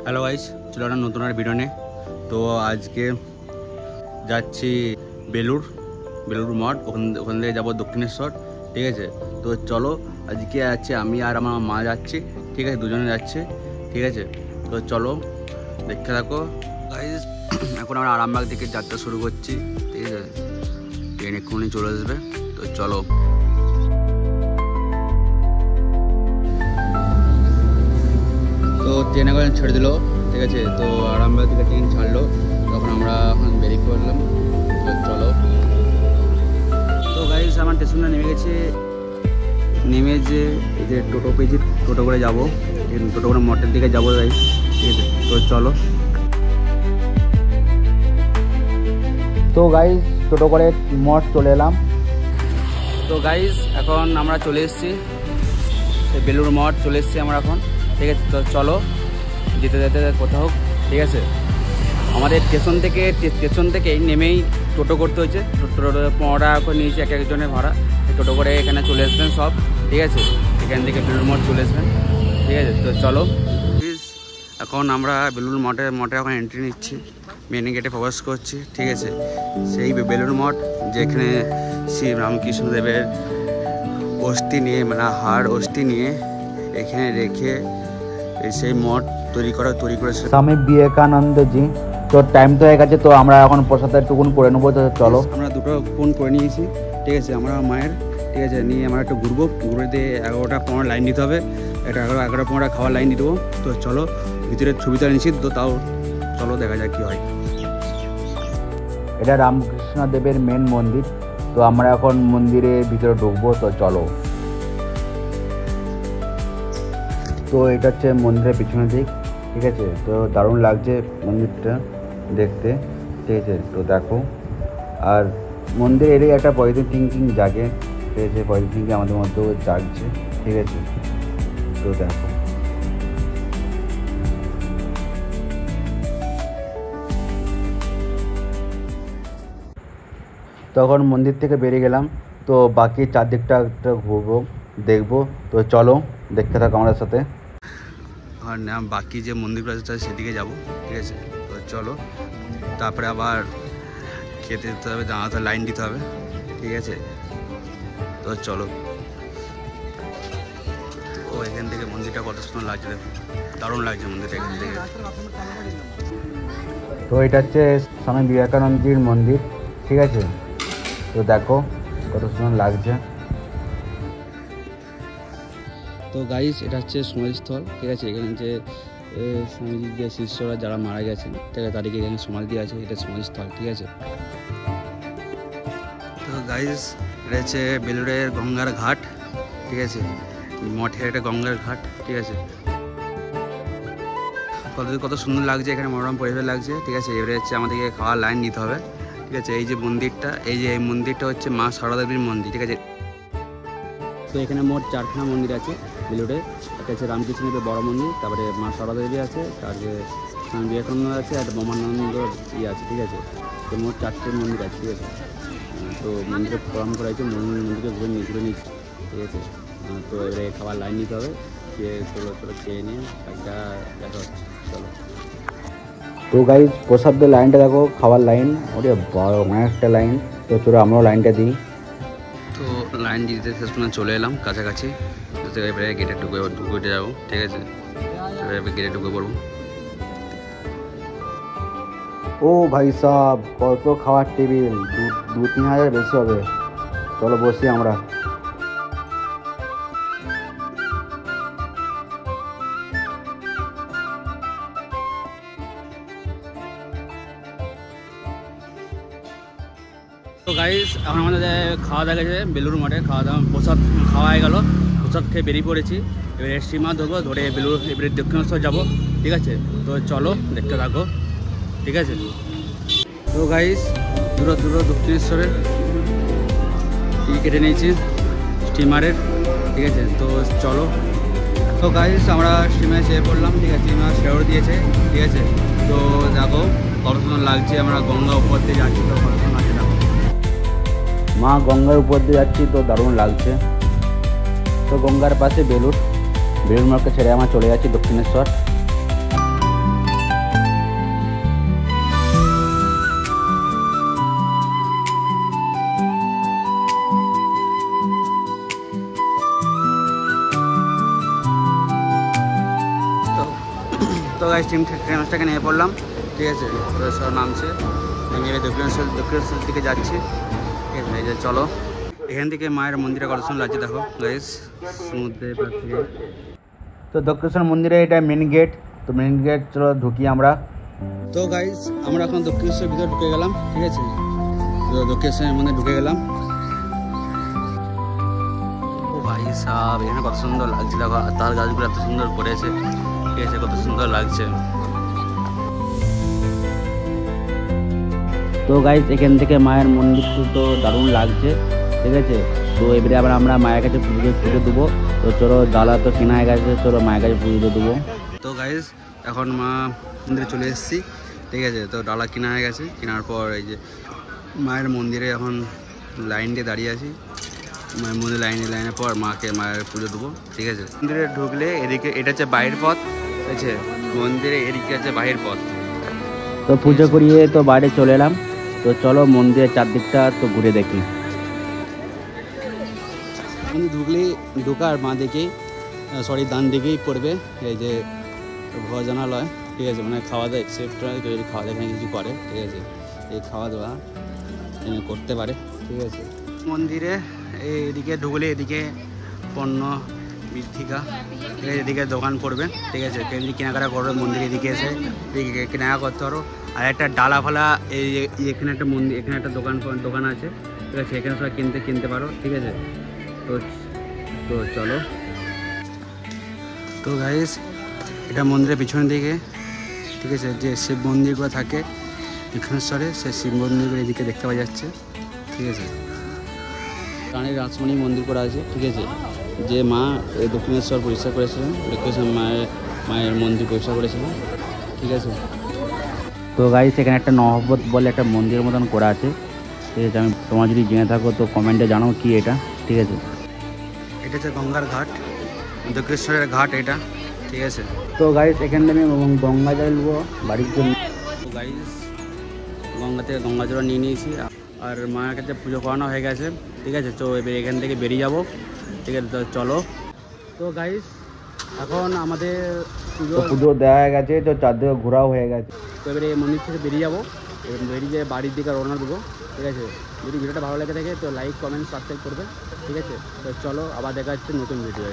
Hello guys, চলো একটা নতুন একটা ভিডিও নিয়ে। তো আজকে যাচ্ছি বেলুর মঠ, ওখান থেকে যাবো দক্ষিণেশ্বর। ঠিক আছে, তো চলো আজকে যাচ্ছি আমি আর আমার মা যাচ্ছি। ঠিক আছে, দুজনে যাচ্ছে। ঠিক আছে, তো চলো দেখতে থাকো গাইস। এখন আমরা আরামবাগ থেকে যাত্রা শুরু করছি। ঠিক আছে, ট্রেন এক্ষুনি চলে আসবে, তো চলো। তো ট্রেন এখন ছেড়ে দিল। ঠিক আছে, তো আরামবাগ থেকে ট্রেন ছাড়লো, তখন আমরা এখন বেরিয়ে পড়লাম। তো চলো। তো গাইস আমার স্টেশনে নেমে গেছে। নেমে যে এই যে টোটো পেয়েছি, টোটো করে যাবো, টোটো করে মঠের দিকে যাবো গাইস। ঠিক আছে, তো চলো। তো গাইস টোটো করে মঠ চলে এলাম। তো গাইস এখন আমরা চলে এসেছি বেলুর মঠ, চলে এসেছি আমরা এখন। ঠিক আছে, তো চলো যেতে যেতে কোথাও। ঠিক আছে, আমাদের স্টেশন থেকে নেমেই টোটো করতে হয়েছে। টোটো 15 টাকা করে নিয়েছি এক একজনের ভাড়া। টোটো করে এখানে চলে আসবেন সব। ঠিক আছে, এখান থেকে বেলুর মঠ চলে আসবেন। ঠিক আছে, তো চলো। এখন আমরা বেলুর মঠে এখন এন্ট্রি নিচ্ছি, মেন গেটে প্রবেশ করছি। ঠিক আছে, সেই বেলুর মঠ যেখানে শ্রী রামকৃষ্ণদেবের অস্থি নিয়ে, মানে হাড় অস্থি নিয়ে এখানে রেখে সেই মঠ তৈরি করেছে স্বামী বিবেকানন্দজি। তো টাইম তো হয়ে গেছে, তো আমরা এখন প্রসাদের টুকুন করে নেবো। তো চলো। আমরা দুটো ফোন করে নিয়েছি। ঠিক আছে, আমরা মায়ের। ঠিক আছে, নিয়ে আমরা একটু ঘুরে দিয়ে 11টা 15 লাইন দিতে হবে। একটা 11টা 15 খাওয়ার লাইন দিয়ে দেবো। তো চলো, ভিতরে ছবিটা নিচ্ছি, তো তাও চলো দেখা যাক কী হয়। এটা রামকৃষ্ণ দেবের মেন মন্দির। তো আমরা এখন মন্দিরের ভিতরে ঢুকবো। তো চলো। তো এটা হচ্ছে মন্দিরের পিছনের দিক। ঠিক আছে, তো দারুণ লাগছে মন্দিরটা দেখতে। ঠিক আছে, তো দেখো। আর মন্দির এরই একটা পজিটিভ থিঙ্কিং জাগে। ঠিক আছে, পজিটিভ থিঙ্কিং আমাদের মধ্যেও জাগছে। ঠিক আছে, তো দেখো। তখন মন্দির থেকে বেরিয়ে গেলাম। তো বাকি চারদিকটা একটা ঘুরবো, দেখবো। তো চলো দেখতে থাকো আমাদের সাথে। আর বাকি যে মন্দিরগুলো আছে সেদিকে যাবো। ঠিক আছে, তো চলো। তারপরে আবার খেতে দিতে হবে, দাঁড়াতে লাইন দিতে হবে। ঠিক আছে, তো চলো। ও এখান থেকে মন্দিরটা কত সুন্দর লাগছে, দেখো, দারুণ লাগছে মন্দিরটা এখান থেকে। তো এটা হচ্ছে স্বামী বিবেকানন্দজির মন্দির। ঠিক আছে, তো দেখো কত সুন্দর লাগছে। তো গাইস এটা হচ্ছে সমাধিস্থল। ঠিক আছে, এখানে যে স্বামীজির যে শিষ্যরা যারা মারা গেছেন, ঠিক আছে, তাদেরকে এখানে সমাধি আছে। এটা সমাধিস্থল। ঠিক আছে, তো গাইস এটা হচ্ছে বেলুড়ের গঙ্গার ঘাট। ঠিক আছে, মঠের একটা গঙ্গার ঘাট। ঠিক আছে, কত সুন্দর লাগছে এখানে, মনোরম পরিবেশ লাগছে। ঠিক আছে, এবারে হচ্ছে আমাদেরকে খাওয়ার লাইন নিতে হবে। ঠিক আছে, এই যে মন্দিরটা, এই মন্দিরটা হচ্ছে মা সারদা দেবীর মন্দির। ঠিক আছে, তো এখানে মোট 4খানা মন্দির আছে বেলুড়ে। একটা হচ্ছে রামকৃষ্ণদেবের বড় মন্দির, তারপরে মা সারদা দেবী আছে, তারপরে স্বামী বিবেকানন্দ আছে, আর ব্রহ্মানন্দ আছে। ঠিক আছে, তো মোট 4টে মন্দির আছে। ঠিক আছে, তো মন্দিরে প্রণাম করা হয়েছে, মন্দিরকে ঘুরে নিচ্ছি। ঠিক আছে, তো এবারে খাবার লাইন নিতে হবে। চলো খেয়ে নিয়ে একটা দেখা হচ্ছে। চলো। তো গাইজ প্রসাদের লাইনটা দেখো, খাওয়ার লাইন, ওরে অনেকটা লাইন। তো চলো আমরাও লাইনটা দিই। তো লাইন দিতে শুনে চলে এলাম কাছাকাছি। এবারে গেটে ঢুকে যাবো। ঠিক আছে, এবারে গেটে ঢুকে পড়বো। ও ভাই সাহেব, কত খাওয়ার টেবিল, 2-3 হাজার বেশি হবে। চলো বসি আমরা। তো গাইস এখন আমাদের খাওয়া দাওয়া গেছে বেলুর মঠে, প্রসাদ খাওয়া হয়ে গেল। প্রসাদ খেয়ে বেরিয়ে পড়েছি। এবারে সীমা ধরবো, ধরে এবারে দক্ষিণেশ্বর যাবো। ঠিক আছে, তো চলো দেখতে থাকো। ঠিক আছে, তো গাইস দূর দক্ষিণেশ্বরের টিকিট কেটে নিয়েছি স্টিমারের। ঠিক আছে, তো চলো। তো গাইস আমরা স্টিমারে চেয়ে পড়লাম। ঠিক আছে, স্টিমার শেয়ার দিয়েছে। ঠিক আছে, তো দেখো কত সুন্দর লাগছে, আমরা গঙ্গা উপর দিয়ে যাচ্ছি। তো কত সুন্দর লাগছে দেখো, মা গঙ্গার উপর দিয়ে যাচ্ছি, তো দারুণ লাগছে। তো গঙ্গার পাশে বেলুর মঠকে ছেড়ে আমরা চলে যাচ্ছি দক্ষিণেশ্বর। তো গাইস ট্রেনটাকে নিয়ে পড়লাম, ঠিক আছে। তো সব নামছে, আমি এবার দক্ষিণেশ্বর দিকে যাচ্ছি, ঠিক আছে। এই যে চলো, এখান থেকে মায়ের মন্দিরে কত সুন্দর লাগছে দেখো গাইস, সমুদ্রের পাশ থেকে। তো দক্ষিণেশ্বর মন্দিরে এটা মেন গেট, তো মেন গেট চলো ঢুকি আমরা। তো গাইস আমরা এখন দক্ষিণেশ্বর ভিতরে ঢুকে গেলাম, ঠিক আছে। তো দক্ষিণেশ্বরের মধ্যে ঢুকে গেলাম। ও ভাই সাহেব, এখানে কত সুন্দর লাগছে দেখো, তার গাছগুলো এত সুন্দর করেছে, ঠিক আছে, কত সুন্দর লাগছে। তো গাইস এখান থেকে মায়ের মন্দির তো দারুণ লাগছে, ঠিক আছে। তো এবারে আবার আমরা মায়ের কাছে পুজো দেবো। তো চলো ডালা তো কেনা হয়ে গেছে, চলো মায়ের কাছে পুজো দেবো। তো গাইস এখন মা মন্দিরে চলে এসেছি, ঠিক আছে। তো ডালা কেনা হয়ে গেছে, কেনার পর এই যে মায়ের মন্দিরে এখন লাইন দিয়ে দাঁড়িয়ে আছি। মায়ের মন্দিরে লাইনের পর মায়ের পুজো দেবো, ঠিক আছে। মন্দিরে ঢুকলে এদিকে এটা হচ্ছে বাইরের পথ, ঠিক আছে। মন্দিরে এদিকে আছে বাইরের পথ। তো পুজো করিয়ে তো বাইরে চলে এলাম। তো চলো মন্দিরের চারদিকটা তো ঘুরে দেখি। ঢুকার মা দিকেই ডান দিকেই পড়বে এই যে ভোজনালয়, ঠিক আছে। মানে খাওয়া দাওয়া এক্সেপ্ট যদি খাওয়া দাওয়া এখানে কিছু করে, ঠিক আছে। এই খাওয়া দাওয়া করতে পারে, ঠিক আছে। মন্দিরে এইদিকে ঢুকলে এদিকে পণ্য বৃদ্ধিকা, ঠিক আছে, এদিকে দোকান পড়বে, ঠিক আছে। কেমনি কেনাকাটা করবে মন্দিরে এদিকে এসে কেনাকাটা করতে পারো। আর একটা ডালা ফালা এই এখানে একটা মন্দির, এখানে একটা দোকান আছে, ঠিক আছে। এখানে সবাই কিনতে পারো, ঠিক আছে। তো চলো। তো গাইস এটা মন্দিরের পিছনের দিকে, ঠিক আছে, যে শিব মন্দিরগুলো থাকে দক্ষিণেশ্বরে, সেই শিব মন্দিরগুলো এদিকে দেখতে পাওয়া যাচ্ছে, ঠিক আছে। রানীর রাসমণি মন্দির করা আছে, ঠিক আছে। যে মা দক্ষিণেশ্বর পরিষ্কার করেছিলেন, দক্ষিণেশ্বর মায়ের মন্দির পরিষ্কার করেছিলেন, ঠিক আছে। তো গাইস এখানে একটা নহবত বলে একটা মন্দিরের মতন করা আছে, ঠিক আছে। আমি তোমার যদি জেনে থাকো তো কমেন্টে জানাও কি এটা, ঠিক আছে। এটা হচ্ছে গঙ্গার ঘাট, দক্ষিণেশ্বরের ঘাট এটা, ঠিক আছে। তো গাইস এখান থেকে আমি গঙ্গা জল নেবো বাড়ির জন্য। তো গাইস গঙ্গা থেকে গঙ্গা জল নিয়ে নিয়েছি, আর মায়ের কাছে পুজো করানো হয়ে গেছে, ঠিক আছে। তো এবার এখান থেকে বেরিয়ে যাবো, ঠিক আছে। তো চলো। তো গাইস এখন আমাদের পুজো দেওয়া হয়ে গেছে, তো চারদিকে ঘোরাও হয়ে গেছে। তো এবারে এই মন্দির থেকে বেরিয়ে যাবো, বেরিয়ে বাড়ির দিকে রওনা দেবো, ঠিক আছে। যদি ভিডিওটা ভালো লেগে থাকে তো লাইক কমেন্ট সাবস্ক্রাইব করবে, ঠিক আছে। তো চলো আবার দেখা হচ্ছে নতুন ভিডিও।